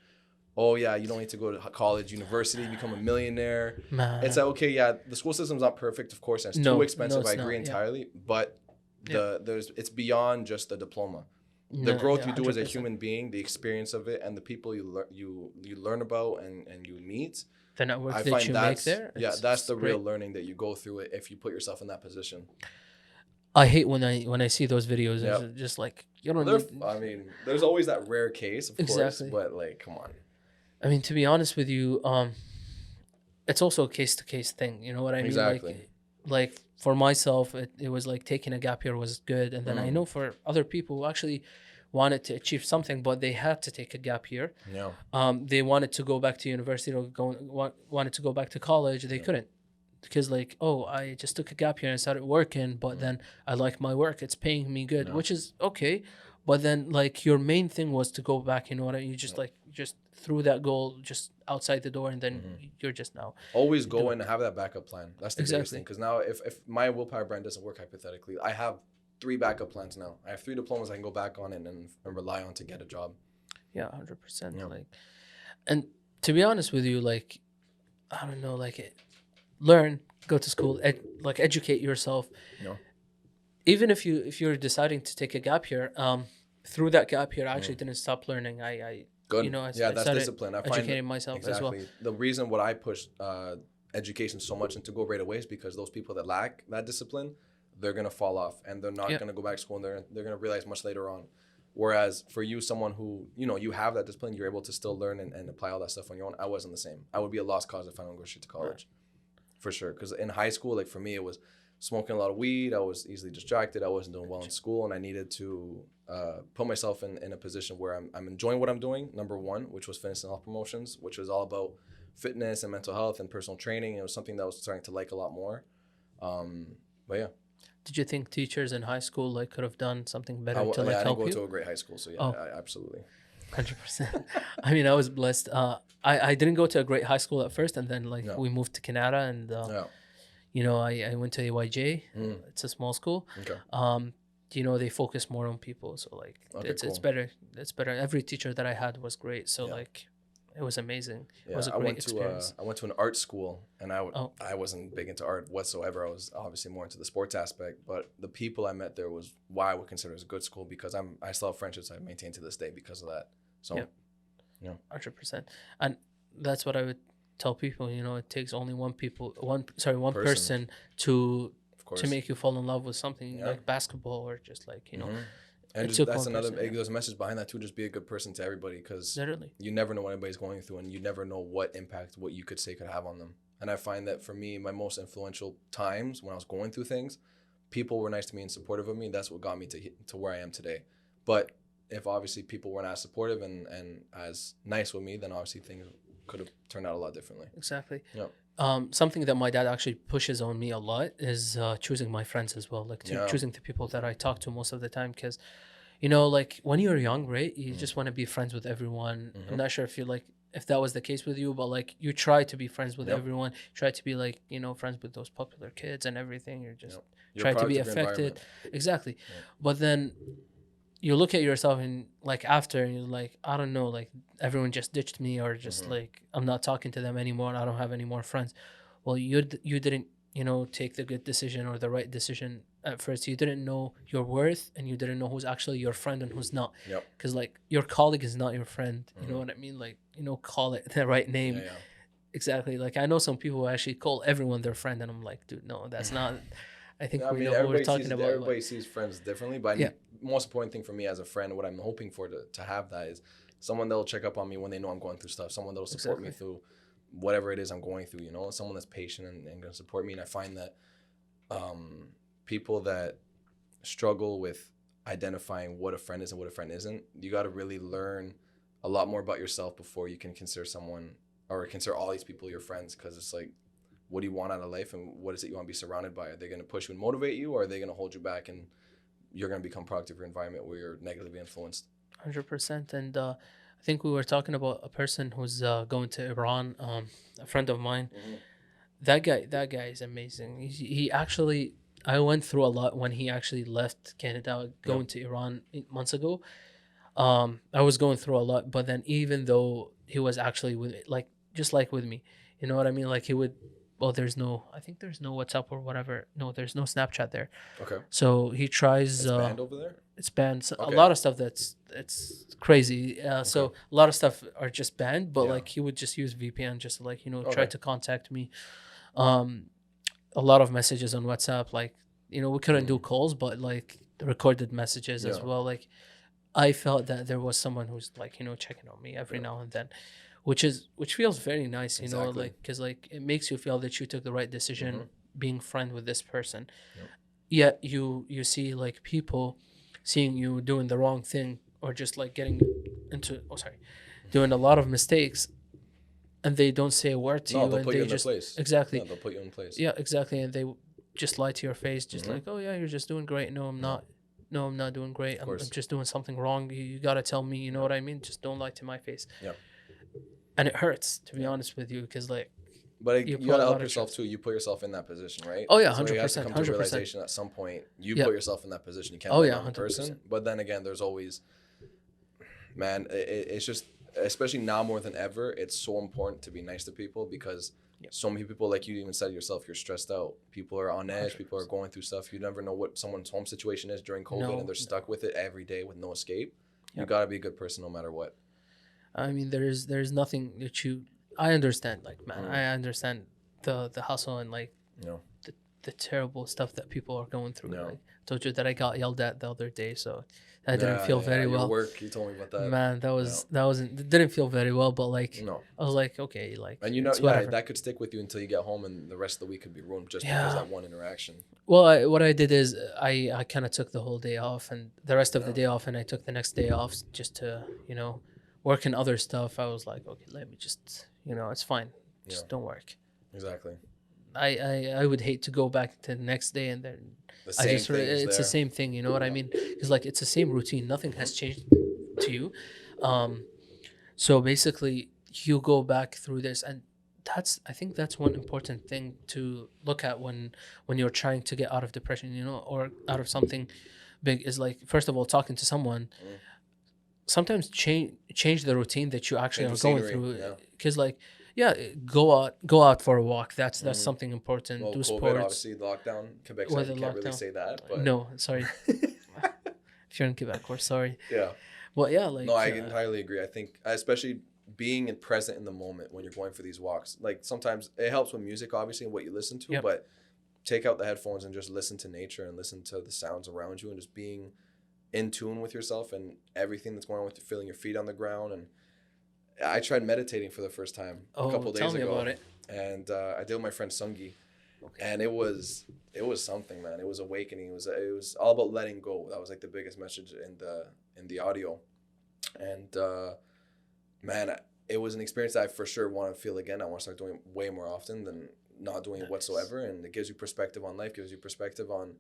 oh yeah, you don't need to go to college, university, become a millionaire. It's like, okay, yeah, the school system's not perfect, of course, and it's too expensive. I agree entirely, but it's beyond just the diploma. The growth you do 100%. As a human being, the experience of it, and the people you learn about and you meet. The network that you make there. Yeah, that's the real learning that you go through it if you put yourself in that position. I hate when I see those videos. It's just like, you don't need... I mean, there's always that rare case, of course, but like, come on. I mean, to be honest with you, it's also a case-to-case thing. You know what I mean? Exactly. Like for myself, it was like taking a gap year was good. And then I know for other people who actually wanted to achieve something, but they had to take a gap year. Yeah. They wanted to go back to university or wanted to go back to college. They couldn't. Because like, oh, I just took a gap year and started working, but then I like my work, it's paying me good, which is okay. But then like your main thing was to go back, you know what I mean? You just like just threw that goal just outside the door, and then you're just now. Always go and have that backup plan. That's the biggest thing. Because now if my WillPower brand doesn't work, hypothetically, I have 3 backup plans now. I have 3 diplomas I can go back on and rely on to get a job. Yeah, 100%. Like, and to be honest with you, like, I don't know, like learn, go to school, educate yourself. Even if you're deciding to take a gap year, through that gap year, I actually didn't stop learning. Good. I that's discipline. I educating myself as well. The reason what I push education so much and to go right away is because those people that lack that discipline, they're gonna fall off and they're not gonna go back to school, and they're gonna realize much later on. Whereas for you, someone who, you have that discipline, you're able to still learn and apply all that stuff on your own. I wasn't the same. I would be a lost cause if I don't go straight to college. For sure. Because in high school, like for me, it was smoking a lot of weed. I was easily distracted. I wasn't doing well in school, and I needed to put myself in a position where I'm enjoying what I'm doing, number one, which was fitness and health promotions, which was all about fitness and mental health and personal training. It was something that I was starting to like a lot more. But yeah. Did you think teachers in high school like could have done something better to like I help you? didn't go to a great high school, so yeah, absolutely. 100%. I mean, I was blessed. I didn't go to a great high school at first, and then like we moved to Canada, and you know, I went to AYJ. It's a small school. Okay. You know, they focus more on people, so like it's better. It's better. Every teacher that I had was great, so like it was amazing. It was a great experience. I went to an art school, and I wasn't big into art whatsoever. I was obviously more into the sports aspect, but the people I met there was why I would consider it as a good school, because I still have friendships I maintain to this day because of that. So, 100%. And that's what I would tell people. You know, it takes only one person to make you fall in love with something like basketball, or just like, you know. And that's another, there's a message behind that too. Just be a good person to everybody, because you never know what anybody's going through, and you never know what impact what you could say could have on them. And I find that for me, my most influential times when I was going through things, people were nice to me and supportive of me. That's what got me to where I am today. But if obviously people weren't as supportive and as nice with me, then obviously things could have turned out a lot differently. Exactly. Yeah. Something that my dad actually pushes on me a lot is choosing my friends as well, like choosing the people that I talk to most of the time, because, you know, like when you're young, right, you just want to be friends with everyone. I'm not sure if that was the case with you, but like you try to be friends with everyone, try to be like, you know, friends with those popular kids and everything. You're just try to be affected. Exactly. But then you look at yourself and like after, and you're like, I don't know, like everyone just ditched me, or just like I'm not talking to them anymore, and I don't have any more friends. Well, you didn't, you know, take the good decision or the right decision at first. You didn't know your worth, and you didn't know who's actually your friend and who's not. Because like your colleague is not your friend. You know what I mean? Like, you know, call it the right name. Exactly. Like I know some people who actually call everyone their friend, and I'm like, dude, no, that's not. I think we know what we're talking about. Everybody sees friends differently, but most important thing for me as a friend, what I'm hoping for to have that is someone that'll check up on me when they know I'm going through stuff, someone that'll support me through whatever it is I'm going through, you know, someone that's patient and going to support me. And I find that people that struggle with identifying what a friend is and what a friend isn't, you got to really learn a lot more about yourself before you can consider someone or consider all these people your friends, because it's like, what do you want out of life, and what is it you want to be surrounded by? Are they going to push you and motivate you, or are they going to hold you back and you're going to become product of your environment where you're negatively influenced? 100%. And I think we were talking about a person who's going to Iran, a friend of mine. That guy is amazing. He actually, I went through a lot when he actually left Canada going to Iran 8 months ago. I was going through a lot, but then even though he was actually just like with me, you know what I mean? Like he would, well, I think there's no WhatsApp or whatever. No, there's no Snapchat there. Okay. So he tries. It's banned over there? It's banned. So a lot of stuff it's crazy. So a lot of stuff are just banned, but like he would just use VPN just to like, you know, try to contact me. A lot of messages on WhatsApp, like, you know, we couldn't do calls, but like recorded messages as well. Like I felt that there was someone who's like, you know, checking on me every now and then. Which feels very nice, you know, like, because like it makes you feel that you took the right decision being friend with this person. Yet you see like people seeing you doing the wrong thing, or just like getting into doing a lot of mistakes, and they don't say a word to you, they'll and put they you in just place. Exactly. They'll put you in place. Yeah, exactly, and they just lie to your face, just like, oh yeah, you're just doing great. No, I'm not. No, I'm not doing great. I'm just doing something wrong. You gotta tell me. You know what I mean? Just don't lie to my face. Yeah. And it hurts, to be honest with you, because like. But you gotta help yourself too. You put yourself in that position, right? Oh yeah, 100%. So you have to come to a realization at some point. You put yourself in that position. You can't blame the person. But then again, there's always, man. It's just, especially now more than ever, it's so important to be nice to people, because so many people, like you even said yourself, you're stressed out. People are on edge. 100%. People are going through stuff. You never know what someone's home situation is during COVID, and they're stuck with it every day with no escape. You gotta be a good person no matter what. I mean, there's nothing that I understand, like, man, I understand the hustle and like the terrible stuff that people are going through. Like, I told you that I got yelled at the other day, so I didn't feel very well. Your work, you told me about that. Man, it didn't feel very well, but like I was like, okay, like, and you know, that could stick with you until you get home, and the rest of the week could be ruined just because of that one interaction. Well, what I did is I kind of took the whole day off, and the rest of the day off, and I took the next day off just to, you know, work in other stuff. I was like, okay, let me just, you know, it's fine. just don't work. Exactly. I would hate to go back to the next day and then it's the same thing, you know what I mean? Because like it's the same routine, nothing has changed to you. So basically you go back through this, and I think that's one important thing to look at when you're trying to get out of depression, you know, or out of something big, is like, first of all, talking to someone. Sometimes change the routine that you actually are going through, because like, yeah, go out for a walk. That's something important. Well, do COVID, sports. Obviously, lockdown. Quebec side, you can't really say that. But no, sorry. If you're in Quebec, we're sorry. Yeah. Well, yeah, like. No, I entirely agree. I think, especially being present in the moment when you're going for these walks. Like sometimes it helps with music, obviously, and what you listen to. Yep. But take out the headphones and just listen to nature and listen to the sounds around you, and just being in tune with yourself and everything that's going on with you, feeling your feet on the ground. And I tried meditating for the first time a couple days ago. Tell me about it. And I did with my friend Sungi. Okay. And it was something, man. It was awakening. It was all about letting go. That was like the biggest message in the audio. And man, it was an experience that I for sure want to feel again. I want to start doing way more often than not doing it whatsoever. And it gives you perspective on life, gives you perspective on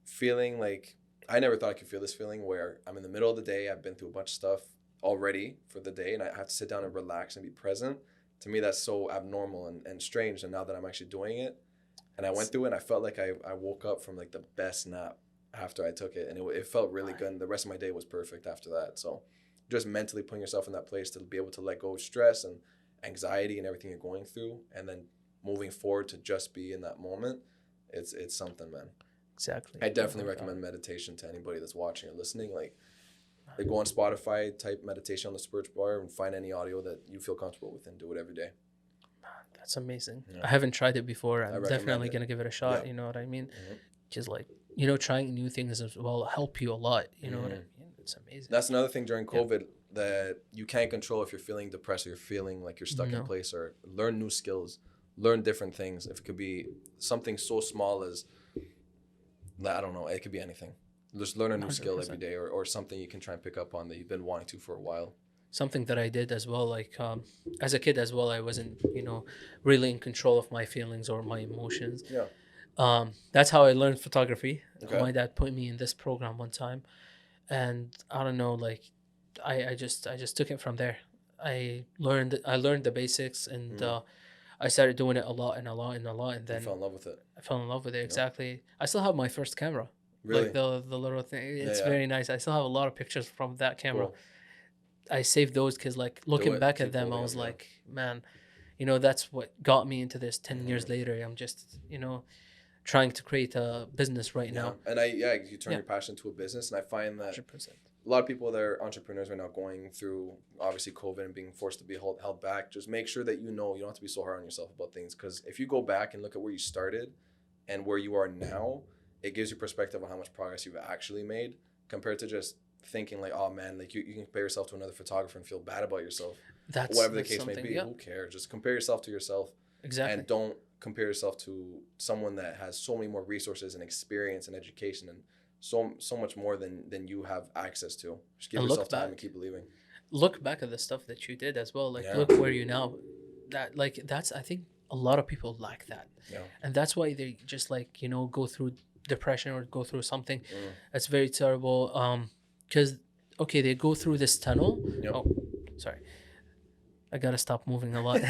feeling like, I never thought I could feel this feeling where I'm in the middle of the day. I've been through a bunch of stuff already for the day, and I have to sit down and relax and be present. To me, that's so abnormal and strange. And now that I'm actually doing it, and I went through it, and I felt like I woke up from like the best nap after I took it. And it felt really good. And the rest of my day was perfect after that. So just mentally putting yourself in that place to be able to let go of stress and anxiety and everything you're going through, and then moving forward to just be in that moment, it's something, man. Exactly. I definitely recommend meditation to anybody that's watching or listening. Like go on Spotify, type meditation on the search bar, and find any audio that you feel comfortable with, and do it every day. That's amazing. Yeah. I haven't tried it before. I'm definitely going to give it a shot. Yeah. You know what I mean? Just like, you know, trying new things as well help you a lot. You know what I mean? It's amazing. That's another thing during COVID that you can't control. If you're feeling depressed or you're feeling like you're stuck in place, or learn new skills, learn different things. If it could be something so small as, I don't know, it could be anything. Just learn a new 100%. Skill every day, or something you can try and pick up on that you've been wanting to for a while. Something that I did as well, like as a kid as well, I wasn't, you know, really in control of my feelings or my emotions. Yeah. That's how I learned photography. Okay. My dad put me in this program one time, and I don't know, like I just took it from there. I learned the basics, and I started doing it a lot, and then you fell in love with it. I fell in love with it. Exactly. I still have my first camera. Really? Like the little thing. It's very nice. I still have a lot of pictures from that camera. Cool. I saved those because, like, looking back at them, I was like, man, you know, that's what got me into this. 10 years later, I'm just, you know, trying to create a business right now. And you turn your passion to a business, and I find that 100%. A lot of people that are entrepreneurs right now going through, obviously, COVID and being forced to be held back. Just make sure that you don't have to be so hard on yourself about things, because if you go back and look at where you started and where you are now, it gives you perspective on how much progress you've actually made, compared to just thinking like, oh man, like you can compare yourself to another photographer and feel bad about yourself. Whatever the case may be. Who cares? Just compare yourself to yourself. Exactly. And don't compare yourself to someone that has so many more resources and experience and education and so much more than you have access to. Just give yourself time and keep believing. Look back at the stuff that you did as well. Like, look where you now. That's I think a lot of people lack that. Yeah. And that's why they just, like, you know, go through depression or go through something that's very terrible. Because they go through this tunnel. Yep. Oh, sorry. I gotta stop moving a lot.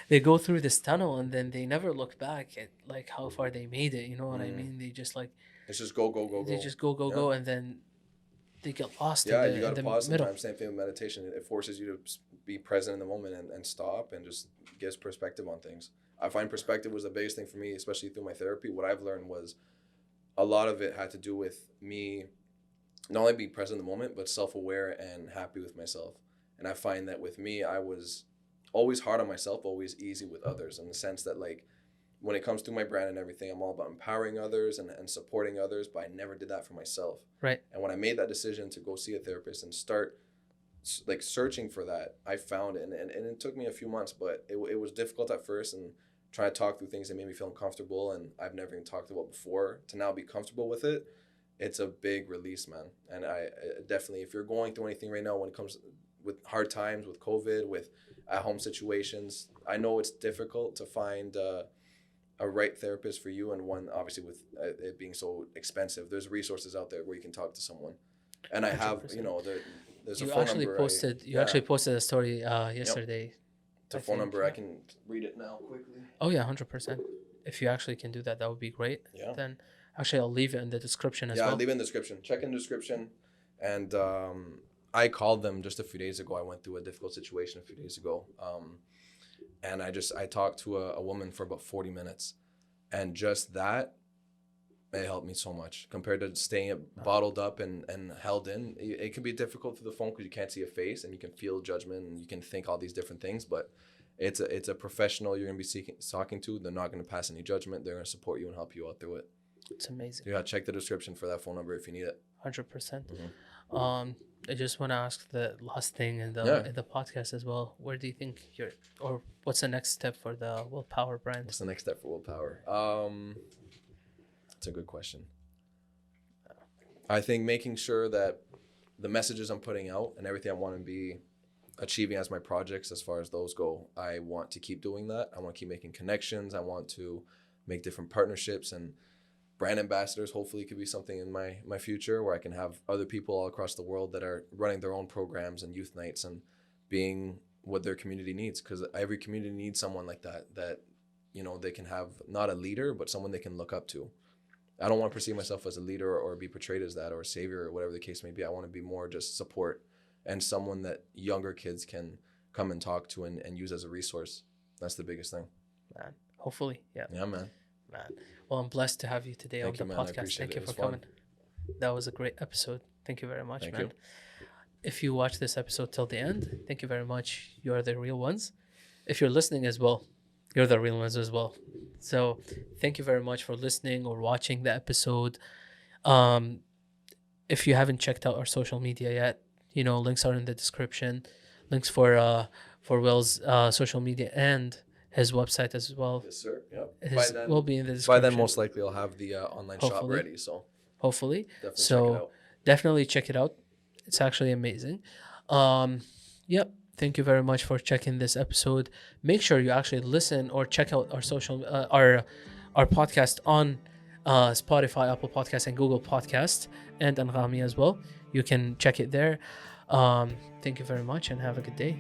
They go through this tunnel, and then they never look back at like how far they made it. You know what I mean? They just like. It's just go. They just go, and then they get lost. Yeah, you gotta pause sometimes. Same thing with meditation. It forces you to be present in the moment and stop and just gives perspective on things. I find perspective was the biggest thing for me, especially through my therapy. What I've learned was a lot of it had to do with me not only being present in the moment, but self-aware and happy with myself. And I find that with me, I was always hard on myself, always easy with others, in the sense that, like, when it comes to my brand and everything, I'm all about empowering others and supporting others, but I never did that for myself. Right. And when I made that decision to go see a therapist and start like searching for that, I found it. And it took me a few months, but it was difficult at first, and trying to talk through things that made me feel uncomfortable and I've never even talked about before, to now be comfortable with it. It's a big release, man. And I definitely, if you're going through anything right now when it comes with hard times, with COVID, with at home situations. I know it's difficult to find a right therapist for you, and one obviously with it being so expensive. There's resources out there where you can talk to someone, and I 100%. have there's you a phone actually number. Actually posted a story yesterday. It's a phone number. I can read it now quickly. Oh yeah, 100%. If you actually can do that, that would be great. Yeah. Then actually I'll leave it in the description as well. Yeah, I'll leave it in the description. Check in the description. And I called them just a few days ago. I went through a difficult situation a few days ago. And I talked to a woman for about 40 minutes. And just that, it helped me so much compared to staying bottled up and held in. It can be difficult through the phone because you can't see a face and you can feel judgment and you can think all these different things. But it's a professional you're going to be talking to. They're not going to pass any judgment. They're going to support you and help you out through it. It's amazing. Yeah, check the description for that phone number if you need it. 100%. Mm-hmm. I just want to ask the last thing in the podcast as well. Where do you think or what's the next step for the WillPower brand? What's the next step for WillPower? That's a good question. I think making sure that the messages I'm putting out and everything I want to be achieving as my projects, as far as those go, I want to keep doing that. I want to keep making connections. I want to make different partnerships, and brand ambassadors hopefully could be something in my future where I can have other people all across the world that are running their own programs and youth nights and being what their community needs, because every community needs someone like that they can have, not a leader, but someone they can look up to. I don't want to perceive myself as a leader or be portrayed as that or a savior or whatever the case may be. I want to be more just support and someone that younger kids can come and talk to and use as a resource. That's the biggest thing. Man, hopefully. Yeah. Yeah, man. Well, I'm blessed to have you today on the podcast. Thank you for coming. That was a great episode. Thank you very much, man. You. If you watch this episode till the end, thank you very much. You are the real ones. If you're listening as well, you're the real ones as well. So thank you very much for listening or watching the episode. If you haven't checked out our social media yet, links are in the description. Links for Will's social media and his website as well. Yes, sir. Yep. Will be in the description. By then, most likely, I'll have the online shop ready. So hopefully, definitely check it out. It's actually amazing. Yep. Thank you very much for checking this episode. Make sure you actually listen or check out our social our podcast on Spotify, Apple Podcasts, and Google Podcasts, and Anghami as well. You can check it there. Thank you very much and have a good day.